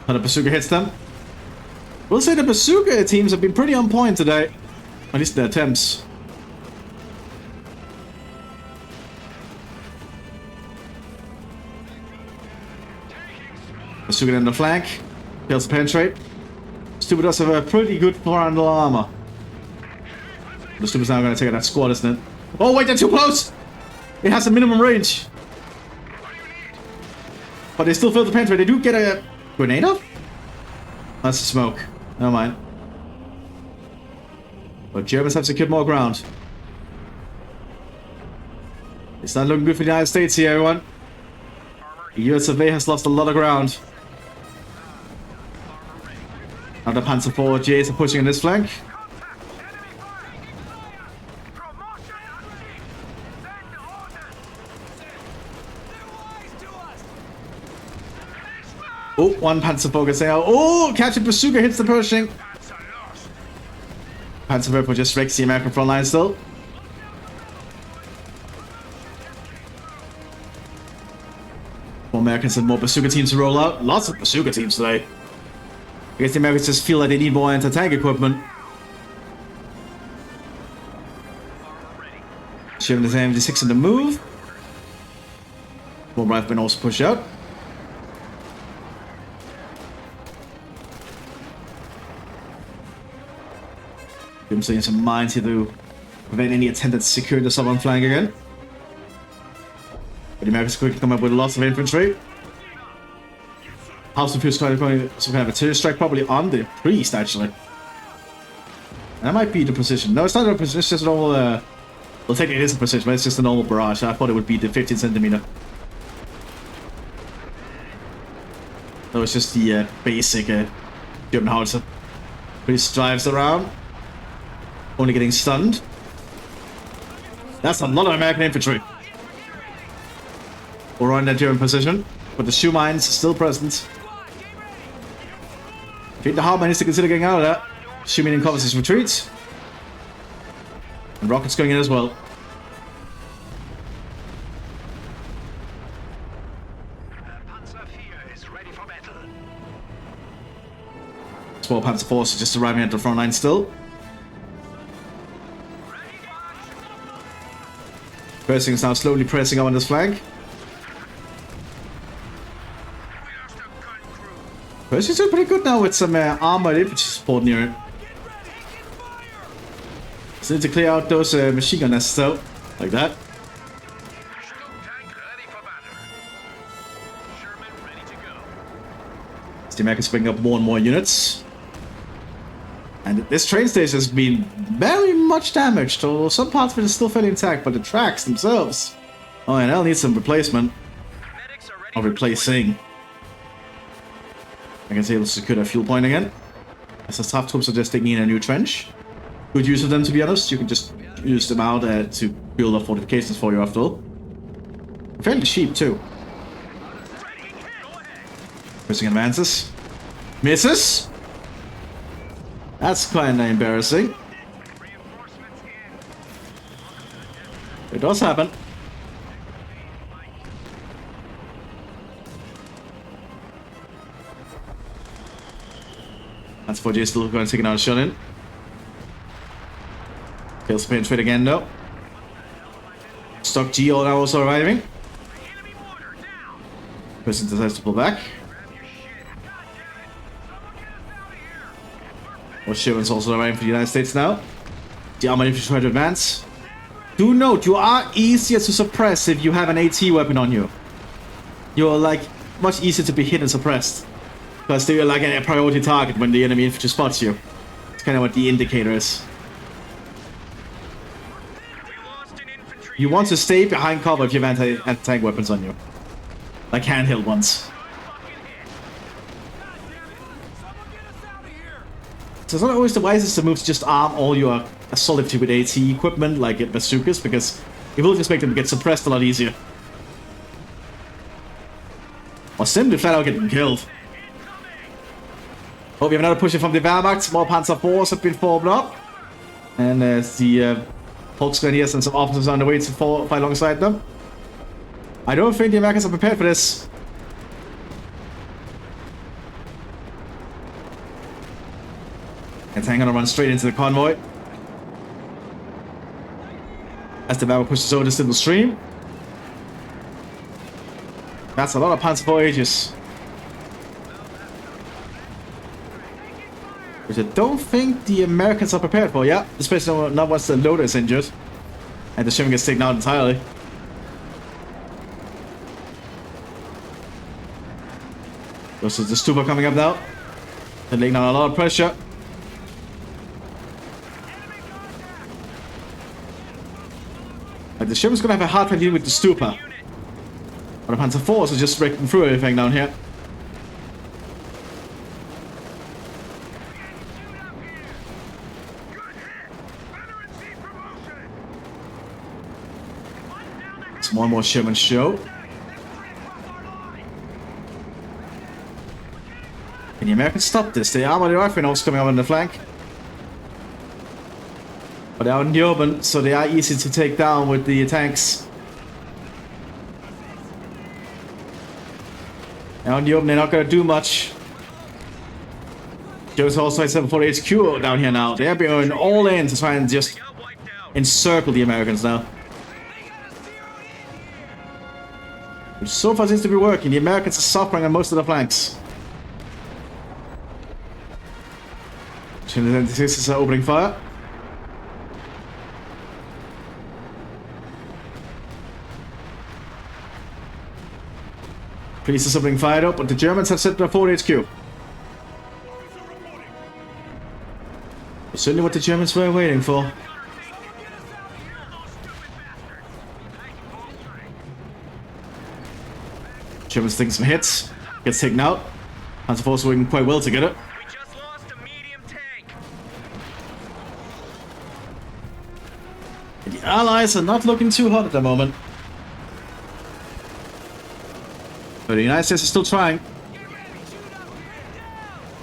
[SPEAKER 1] And the bazooka hits them. We'll say the bazooka teams have been pretty on point today. At least the attempts. Bazooka in the flank. Fails to penetrate. Stupid does have a pretty good frontal armor. The Stupid's now going to take out that squad, isn't it? Oh wait, they're too close! It has a minimum range. But they still fail to penetrate. They do get a grenade off? That's the smoke. Never mind. But Germans have secured more ground. It's not looking good for the United States here, everyone. The US of A has lost a lot of ground. Now the Panzer IV Js are pushing in this flank. Oh, one Panzer IV gets out. Oh, Captain Bazooka hits the Pershing. Panzer IV just wrecks the American front line still. More Americans and more Bazooka teams to roll out. Lots of Bazooka teams today. I guess the Americans just feel like they need more anti-tank equipment. Shiving his MD6 in the move. More riflemen also push out. I'm seeing some mines here to prevent any attempt to secure the southern flank again. But the Americans quickly come up with lots of infantry. House of Fuse trying to some kind of artillery strike, probably on the priest actually. And that might be the position. No, it's not a position, it's just a normal well technically it is a position, but it's just a normal barrage. I thought it would be the 15 centimeter. No, it's just the basic German howitzer. Priest drives around. Only getting stunned. That's a lot of American infantry. We're on that German position, but the shoe mines are still present. I think the Hauptmann needs to consider getting out of that. Shoe mine covers his retreat. And rockets going in as well. Small Panzer force is just arriving at the front line still. Pershing is now slowly pressing up on this flank. Pershing's doing pretty good now with some armored infantry support near it. So need to clear out those machine gun nests though, like that. As the Americans bring up more and more units. And this train station has been very much damaged, although some parts of it is still fairly intact, but the tracks themselves Oh, and I'll need some replacement.
[SPEAKER 2] Medics are ready
[SPEAKER 1] Or
[SPEAKER 2] for
[SPEAKER 1] replacing. I can see able to secure a fuel point again. As the staff troops are just digging in a new trench. Good use of them, to be honest. You can just use them out to build up fortifications for you after all. Fairly cheap too. Pressing advances. Misses! That's kinda embarrassing. It does happen. That's 4J still going to take another shot in. Kills penetrate again though. Stock G all now also arriving. Person decides to pull back. More Sherman's also arriving for the United States now. The armored infantry try to advance. Do note, you are easier to suppress if you have an AT weapon on you. You're like much easier to be hit and suppressed. Because they're like a priority target when the enemy infantry spots you. It's kind of what the indicator is. You want to stay behind cover if you have anti-tank weapons on you. Like handheld ones. So it's not always the wisest to move to just arm all your assault infantry with AT equipment like bazookas, because it will just make them get suppressed a lot easier. Or simply flat out get them killed. Oh, we have another push from the Wehrmacht. More Panzer IVs have been formed up. And the Volksgrenadiers and some officers on the way to fight alongside them. I don't think the Americans are prepared for this. And tank gonna run straight into the convoy. As the Wehrmacht pushes over this little stream. That's a lot of Panzer IV Aegis. Which I don't think the Americans are prepared for, yeah. Especially not once the loader is injured. And the ship gets taken out entirely. This is the Stupa coming up now. They're laying down a lot of pressure. Like the ship is gonna have a hard time dealing with the Stupa. But the Panzer IVs are just breaking through everything down here. It's more and more Sherman show. Can the Americans stop this? The armored riflemen coming up on the flank. But they're out in the open, so they are easy to take down with the tanks. Out in the open, they're not going to do much. Joe's also 740 HQ down here now. They're going all in to try and just encircle the Americans now. Which so far seems to be working. The Americans are suffering on most of the flanks. The 26s are opening fire. Police are being fired up, but the Germans have set their forward HQ. It's certainly what the Germans were waiting for. Germans taking some hits, gets taken out. Panzer IVs working quite well together.
[SPEAKER 2] We just lost a medium tank.
[SPEAKER 1] The Allies are not looking too hot at the moment. But the United States is still trying.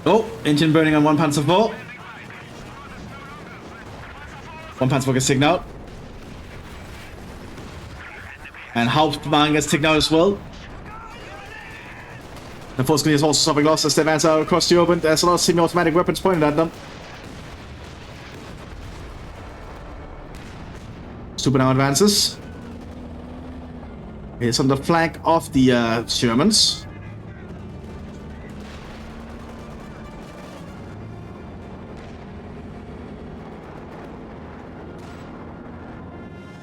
[SPEAKER 1] Oh, engine burning on one Panzer IV. One Panzer IV gets taken out. And Hauptmann gets taken out as well. Unfortunately, there's also suffering loss as they advance out across the open. There's a lot of semi-automatic weapons pointed at them. Stupa now advances. It's on the flank of the Germans.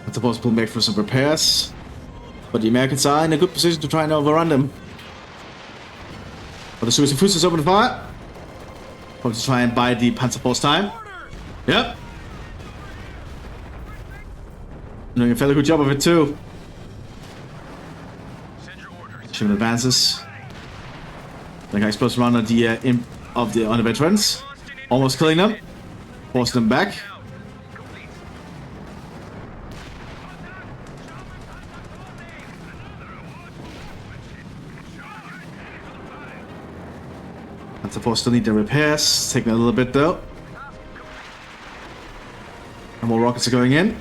[SPEAKER 1] It's supposed to pull back for some repairs. But the Americans are in a good position to try and overrun them. But the Suicide Fusiliers open fire. Going to try and buy the Panzer IV's time. Yep. Doing a fairly good job of it too. German advances. The guy explodes around on the veterans. Almost killing them. Forcing them back. Panzer Force still need their repairs. Taking a little bit though. And more rockets are going in.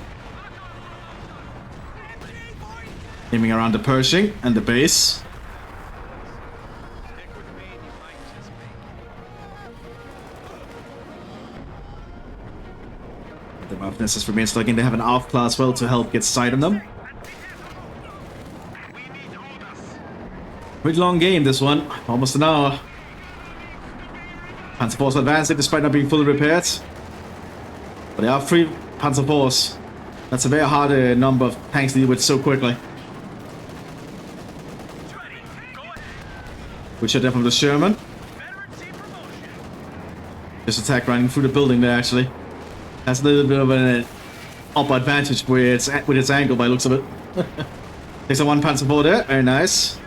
[SPEAKER 1] Aiming around the Pershing and the base. The Mthis remains looking. They have an ARC class as well to help get sight on them. Pretty long game this one. Almost an hour. Panzer Force advancing despite not being fully repaired. But they are 3 Panzer Force. That's a very hard number of tanks to deal with so quickly. Good shot there from the Sherman. Just attack running through the building there actually. Has a little bit of an upper advantage with its angle by the looks of it. Takes a 1 Panzer Force there. Very nice.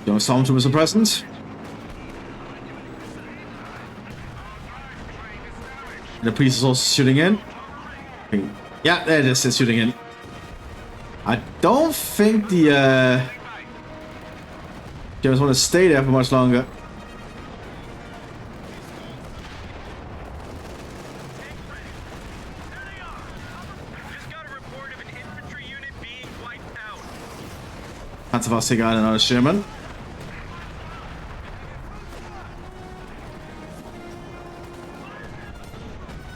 [SPEAKER 1] Don't Stormtroopers are present. And the priest is also shooting in. Yeah, there it is, it's shooting in. I don't think the Germans want to stay there for much longer. Panzer Force take out another Sherman.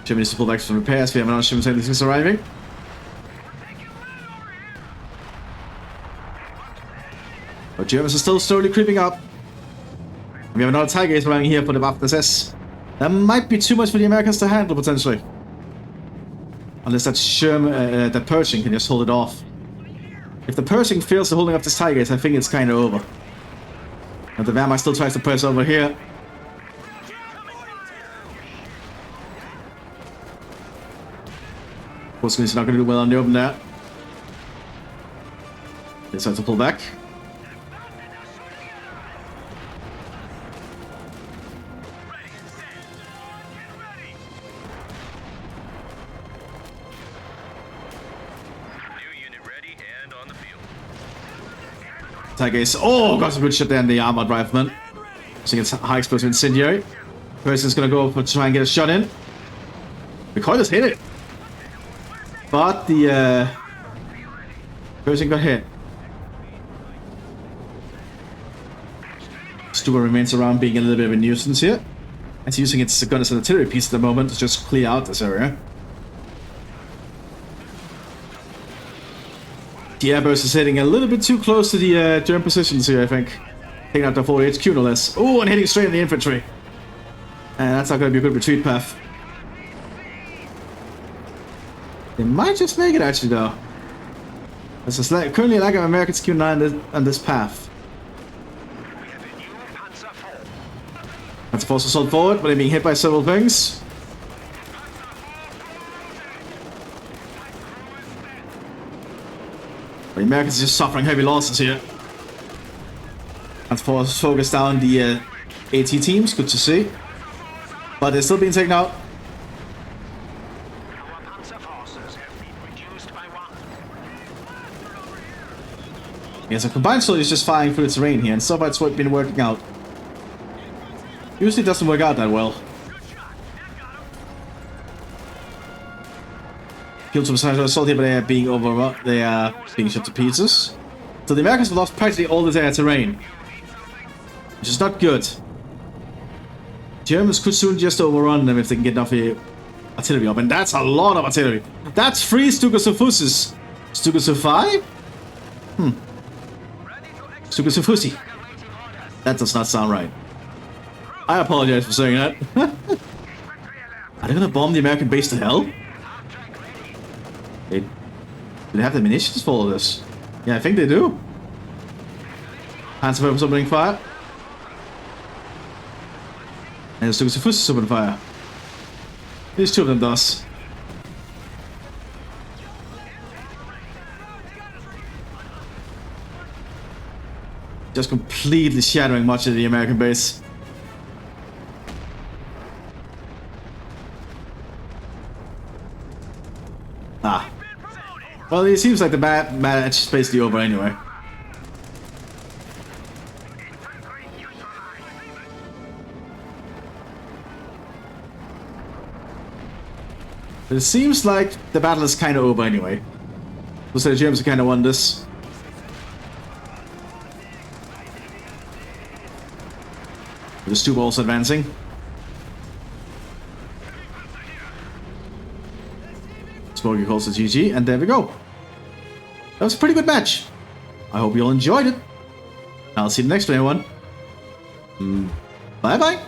[SPEAKER 1] Germany needs to pull back some repairs. We have another Sherman saying this is arriving. But Germans are still slowly creeping up. And we have another Tiger Ace arriving here for the Mthis. That might be too much for the Americans to handle potentially. Unless that Sherman, that Pershing can just hold it off. If the Pershing fails to holding up this Tiger Ace, I think it's kind of over. And the Wehrmacht still tries to press over here. Of course, he's not going to do well on the open there. They decide to pull back. Tiger Ace. Oh, got some good shit there in the armored rifleman. So it's high explosive incendiary. Person's going to go for try and get a shot in. Recoil just hit it. But the person got hit. Stuka remains around being a little bit of a nuisance here. It's using its gun as an artillery piece at the moment to just clear out this area. The airburst is hitting a little bit too close to the German positions here, I think. Taking out the 4 HQ no less. Oh, and hitting straight in the infantry. And that's not going to be a good retreat path. They might just make it actually though. There's currently a lack of American Q9 on this path. Panzer Force assault forward, but they're being hit by several things. The Americans are just suffering heavy losses here. Panzer Force focused down the AT teams, good to see. But they're still being taken out. Yeah, so combined soldier is just firing through the terrain here, and so far it's been working out. Usually doesn't work out that well. Field supersonic assault here, but they are being overrun. They are being shot to pieces. So the Americans have lost practically all this air terrain, which is not good. Germans could soon just overrun them if they can get enough artillery up, and that's a lot of artillery. That's 3 Stukas of Fusses. Stukas of 5? Stukas of Fussy. That does not sound right. I apologize for saying that. Are they gonna bomb the American base to hell? Do they have the munitions for all of this? Yeah, I think they do. Panzer Force opening fire. And the Stukas of Fussy opening fire. These 2 of them does. Just completely shattering much of the American base. Ah. Well, it seems like the match is basically over anyway. But it seems like the battle is kind of over anyway. Looks like the Germans kind of won this. The two balls advancing. Smokey calls it GG, and there we go. That was a pretty good match. I hope you all enjoyed it. I'll see you next one, everyone. Bye bye.